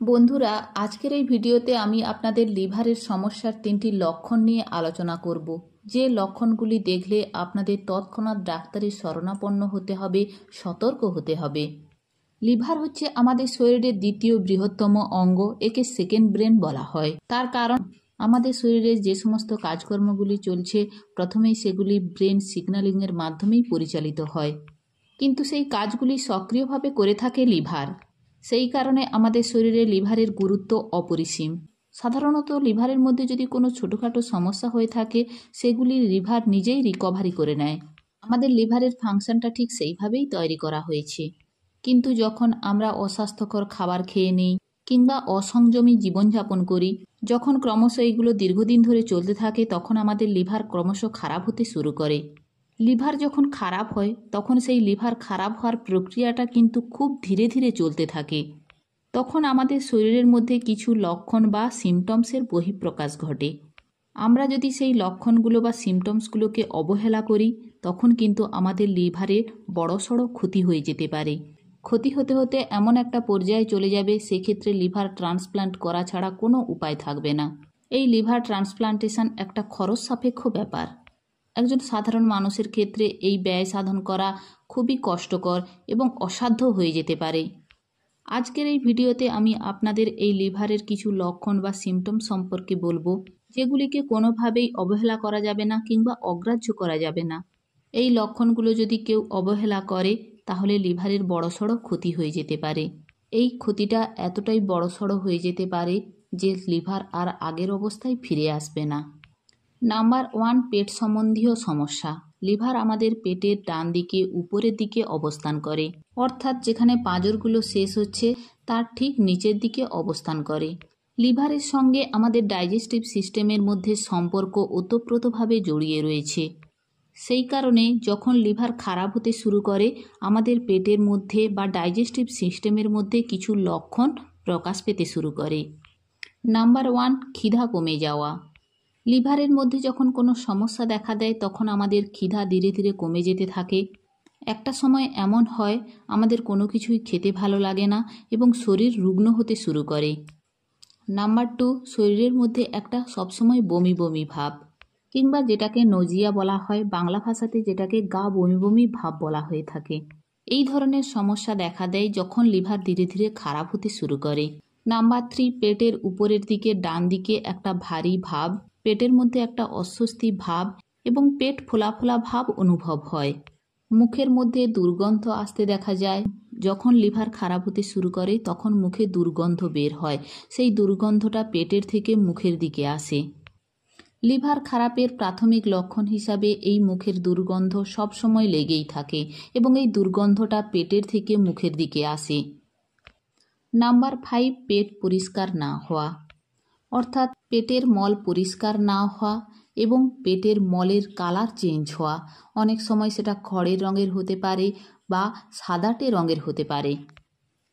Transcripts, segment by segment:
বন্ধুরা, আজকের এই ভিডিওতে আমি আপনাদের লিভারের সমস্যার 3টি লক্ষণ নিয়ে আলোচনা করব। যে লক্ষণগুলি দেখলে আপনাদের তৎক্ষণাৎ ডাক্তারের শরণাপন্ন হতে হবে, সতর্ক হতে হবে। লিভার হচ্ছে আমাদের শরীরের দ্বিতীয় বৃহত্তম অঙ্গ। একে সেকেন্ড ব্রেন বলা হয়। তার কারণ আমাদের শরীরে যে সমস্ত কাজকর্মগুলি চলছে প্রথমেই সেগুলি ব্রেন সিগন্যালিংয়ের মাধ্যমেই পরিচালিত হয়, কিন্তু সেই কাজগুলি সক্রিয়ভাবে করে থাকে লিভার। সেই কারণে আমাদের শরীরে লিভারের গুরুত্ব অপরিসীম। সাধারণত লিভারের মধ্যে যদি কোনো ছোটোখাটো সমস্যা হয়ে থাকে সেগুলি লিভার নিজেই রিকভারি করে নেয়। আমাদের লিভারের ফাংশনটা ঠিক সেইভাবেই তৈরি করা হয়েছে। কিন্তু যখন আমরা অস্বাস্থ্যকর খাবার খেয়ে নিই কিংবা অসংযমী জীবনযাপন করি, যখন ক্রমশ এইগুলো দীর্ঘদিন ধরে চলতে থাকে, তখন আমাদের লিভার ক্রমশ খারাপ হতে শুরু করে। লিভার যখন খারাপ হয় তখন সেই লিভার খারাপ হওয়ার প্রক্রিয়াটা কিন্তু খুব ধীরে ধীরে চলতে থাকে। তখন আমাদের শরীরের মধ্যে কিছু লক্ষণ বা সিমটমসের বহিঃপ্রকাশ ঘটে। আমরা যদি সেই লক্ষণগুলো বা সিমটমসগুলোকে অবহেলা করি তখন কিন্তু আমাদের লিভারের বড়সড় ক্ষতি হয়ে যেতে পারে। ক্ষতি হতে হতে এমন একটা পর্যায়ে চলে যাবে, সেক্ষেত্রে লিভার ট্রান্সপ্লান্ট করা ছাড়া কোনো উপায় থাকবে না। এই লিভার ট্রান্সপ্লান্টেশন একটা খরচ সাপেক্ষ ব্যাপার। একজন সাধারণ মানুষের ক্ষেত্রে এই ব্যয় সাধন করা খুবই কষ্টকর এবং অসাধ্য হয়ে যেতে পারে। আজকের এই ভিডিওতে আমি আপনাদের এই লিভারের কিছু লক্ষণ বা সিমটম সম্পর্কে বলবো, যেগুলিকে কোনোভাবেই অবহেলা করা যাবে না কিংবা অগ্রাহ্য করা যাবে না। এই লক্ষণগুলো যদি কেউ অবহেলা করে তাহলে লিভারের বড়সড় ক্ষতি হয়ে যেতে পারে। এই ক্ষতিটা এতটাই বড়সড় হয়ে যেতে পারে যে লিভার আর আগের অবস্থায় ফিরে আসবে না। নাম্বার 1, পেট সম্বন্ধীয় সমস্যা। লিভার আমাদের পেটের ডান দিকে উপরের দিকে অবস্থান করে, অর্থাৎ যেখানে পাঁজরগুলো শেষ হচ্ছে তার ঠিক নিচের দিকে অবস্থান করে। লিভারের সঙ্গে আমাদের ডাইজেস্টিভ সিস্টেমের মধ্যে সম্পর্ক ওতপ্রোতভাবে জড়িয়ে রয়েছে। সেই কারণে যখন লিভার খারাপ হতে শুরু করে আমাদের পেটের মধ্যে বা ডাইজেস্টিভ সিস্টেমের মধ্যে কিছু লক্ষণ প্রকাশ পেতে শুরু করে। নাম্বার 1, খিদা কমে যাওয়া। লিভারের মধ্যে যখন কোনো সমস্যা দেখা দেয় তখন আমাদের খিদা ধীরে ধীরে কমে যেতে থাকে। একটা সময় এমন হয় আমাদের কোনো কিছুই খেতে ভালো লাগে না এবং শরীর রুগ্ন হতে শুরু করে। নাম্বার 2, শরীরের মধ্যে একটা সবসময় বমি বমি ভাব, কিংবা যেটাকে নজিয়া বলা হয়, বাংলা ভাষাতে যেটাকে গা বমি বমি ভাব বলা হয়ে থাকে। এই ধরনের সমস্যা দেখা দেয় যখন লিভার ধীরে ধীরে খারাপ হতে শুরু করে। নাম্বার 3, পেটের উপরের দিকে ডান দিকে একটা ভারী ভাব, পেটের মধ্যে একটা অস্বস্তি ভাব এবং পেট ফোলা ফোলা ভাব অনুভব হয়। মুখের মধ্যে দুর্গন্ধ আসতে দেখা যায়। যখন লিভার খারাপ হতে শুরু করে তখন মুখে দুর্গন্ধ বের হয়, সেই দুর্গন্ধটা পেটের থেকে মুখের দিকে আসে। লিভার খারাপের প্রাথমিক লক্ষণ হিসাবে এই মুখের দুর্গন্ধ সবসময় লেগেই থাকে এবং এই দুর্গন্ধটা পেটের থেকে মুখের দিকে আসে। নাম্বার 5, পেট পরিষ্কার না হওয়া, অর্থাৎ পেটের মল পরিষ্কার না হওয়া এবং পেটের মলের কালার চেঞ্জ হওয়া। অনেক সময় সেটা খড়ের রঙের হতে পারে বা সাদাটে রঙের হতে পারে।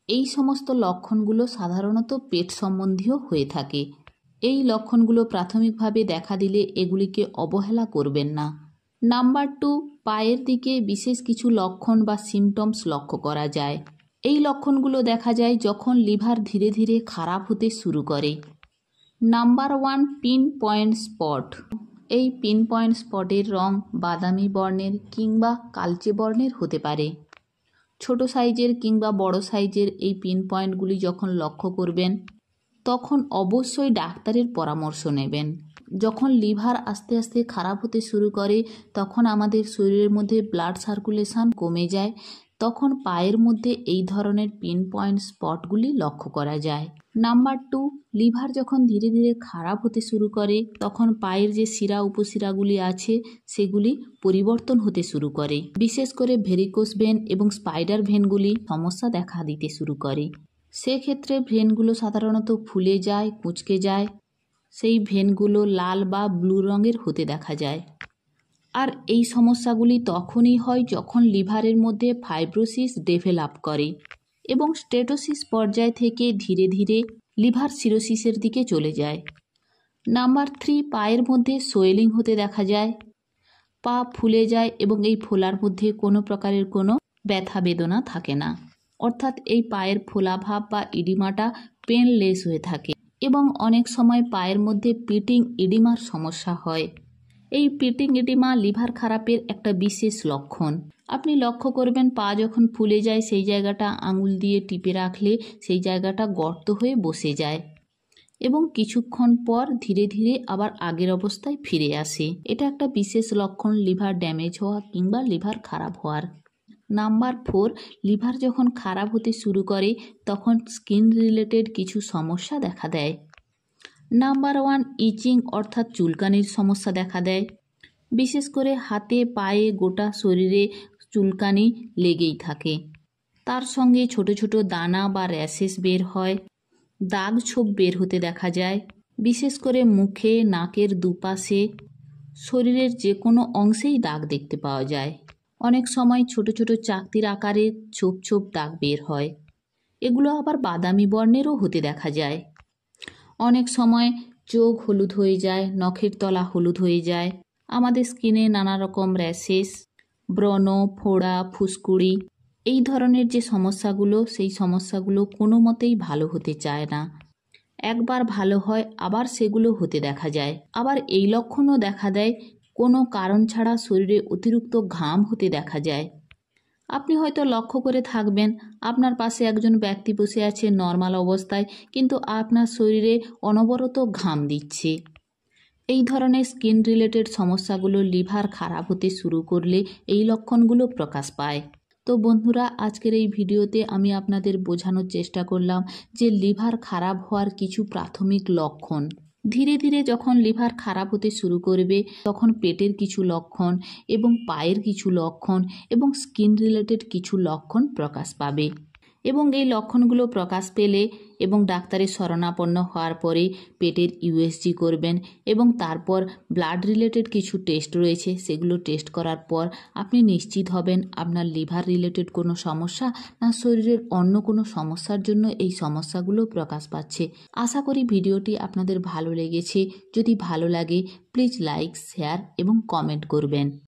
এই সমস্ত লক্ষণগুলো সাধারণত পেট সম্বন্ধীয় হয়ে থাকে। এই লক্ষণগুলো প্রাথমিকভাবে দেখা দিলে এগুলিকে অবহেলা করবেন না। নাম্বার 2, পায়ের দিকে বিশেষ কিছু লক্ষণ বা সিমটমস লক্ষ্য করা যায়। এই লক্ষণগুলো দেখা যায় যখন লিভার ধীরে ধীরে খারাপ হতে শুরু করে। Number 1, pin point spot. এই পিন পয়েন্ট স্পটের রং বাদামি বর্ণের কিংবা কালচে বর্ণের হতে পারে। ছোট সাইজের কিংবা বড় সাইজের এই পিন পয়েন্টগুলি যখন লক্ষ্য করবেন তখন অবশ্যই ডাক্তারের পরামর্শ নেবেন। যখন লিভার আস্তে আস্তে খারাপ হতে শুরু করে তখন আমাদের শরীরের মধ্যে ব্লাড সার্কুলেশন কমে যায়, তখন পায়ের মধ্যে এই ধরনের পিন পয়েন্ট স্পটগুলি লক্ষ্য করা যায়। নাম্বার 2, লিভার যখন ধীরে ধীরে খারাপ হতে শুরু করে তখন পায়ের যে শিরা উপশিরাগুলি আছে সেগুলি পরিবর্তন হতে শুরু করে। বিশেষ করে ভেরিকোস ভেন এবং স্পাইডার ভেনগুলি সমস্যা দেখা দিতে শুরু করে। সেক্ষেত্রে ভেনগুলো সাধারণত ফুলে যায়, কুঁচকে যায়। সেই ভেনগুলো লাল বা ব্লু রঙের হতে দেখা যায়। আর এই সমস্যাগুলি তখনই হয় যখন লিভারের মধ্যে ফাইব্রোসিস ডেভেলপ করে এবং স্টেটোসিস পর্যায় থেকে ধীরে ধীরে লিভার সিরোসিসের দিকে চলে যায়। নাম্বার 3, পায়ের মধ্যে সোয়েলিং হতে দেখা যায়। পা ফুলে যায় এবং এই ফোলার মধ্যে কোনো প্রকারের কোনো ব্যথা বেদনা থাকে না, অর্থাৎ এই পায়ের ফোলা ভাব বা ইডিমাটা পেনলেস হয়ে থাকে এবং অনেক সময় পায়ের মধ্যে পিটিং ইডিমার সমস্যা হয়। এই পিটিং ইডিমা লিভার খারাপের একটা বিশেষ লক্ষণ। আপনি লক্ষ্য করবেন পা যখন ফুলে যায় সেই জায়গাটা আঙুল দিয়ে টিপে রাখলে সেই জায়গাটা গর্ত হয়ে বসে যায় এবং কিছুক্ষণ পর ধীরে ধীরে আবার আগের অবস্থায় ফিরে আসে। এটা একটা বিশেষ লক্ষণ লিভার ড্যামেজ হওয়া কিংবা লিভার খারাপ হওয়ার। নাম্বার 4, লিভার যখন খারাপ হতে শুরু করে তখন স্কিন রিলেটেড কিছু সমস্যা দেখা দেয়। নাম্বার 1, ইচিং অর্থাৎ চুলকানির সমস্যা দেখা দেয়। বিশেষ করে হাতে, পায়ে, গোটা শরীরে চুলকানি লেগেই থাকে। তার সঙ্গে ছোট ছোট দানা বা র্যাশেস বের হয়, দাগ ছোপ বের হতে দেখা যায়। বিশেষ করে মুখে, নাকের দুপাশে, শরীরের যে কোনো অংশেই দাগ দেখতে পাওয়া যায়। অনেক সময় ছোট ছোট চাকতির আকারে ছোপ ছোপ দাগ বের হয়। এগুলো আবার বাদামি বর্ণেরও হতে দেখা যায়। অনেক সময় চোখ হলুদ হয়ে যায়, নখের তলা হলুদ হয়ে যায়। আমাদের স্কিনে নানা রকম র্যাশেস, ব্রণ, ফোড়া, ফুসকুড়ি, এই ধরনের যে সমস্যাগুলো, সেই সমস্যাগুলো কোনো মতেই ভালো হতে চায় না। একবার ভালো হয় আবার সেগুলো হতে দেখা যায়। আবার এই লক্ষণও দেখা দেয় কোনো কারণ ছাড়া শরীরে অতিরিক্ত ঘাম হতে দেখা যায়। আপনি হয়তো লক্ষ্য করে থাকবেন আপনার পাশে একজন ব্যক্তি বসে আছে নর্মাল অবস্থায়, কিন্তু আপনার শরীরে অনবরত ঘাম দিচ্ছে। এই ধরনের স্কিন রিলেটেড সমস্যাগুলো লিভার খারাপ হতে শুরু করলে এই লক্ষণগুলো প্রকাশ পায়। তো বন্ধুরা, আজকের এই ভিডিওতে আমি আপনাদের বোঝানোর চেষ্টা করলাম যে লিভার খারাপ হওয়ার কিছু প্রাথমিক লক্ষণ। ধীরে ধীরে যখন লিভার খারাপ হতে শুরু করবে তখন পেটের কিছু লক্ষণ এবং পায়ের কিছু লক্ষণ এবং স্কিন রিলেটেড কিছু লক্ষণ প্রকাশ পাবে। এবং এই লক্ষণগুলো প্রকাশ পেলে এবং ডাক্তারের শরণাপন্ন হওয়ার পরে পেটের ইউএসজি করবেন এবং তারপর ব্লাড রিলেটেড কিছু টেস্ট রয়েছে, সেগুলো টেস্ট করার পর আপনি নিশ্চিত হবেন আপনার লিভার রিলেটেড কোনো সমস্যা না শরীরের অন্য কোনো সমস্যার জন্য এই সমস্যাগুলো প্রকাশ পাচ্ছে। আশা করি ভিডিওটি আপনাদের ভালো লেগেছে। যদি ভালো লাগে প্লিজ লাইক, শেয়ার এবং কমেন্ট করবেন।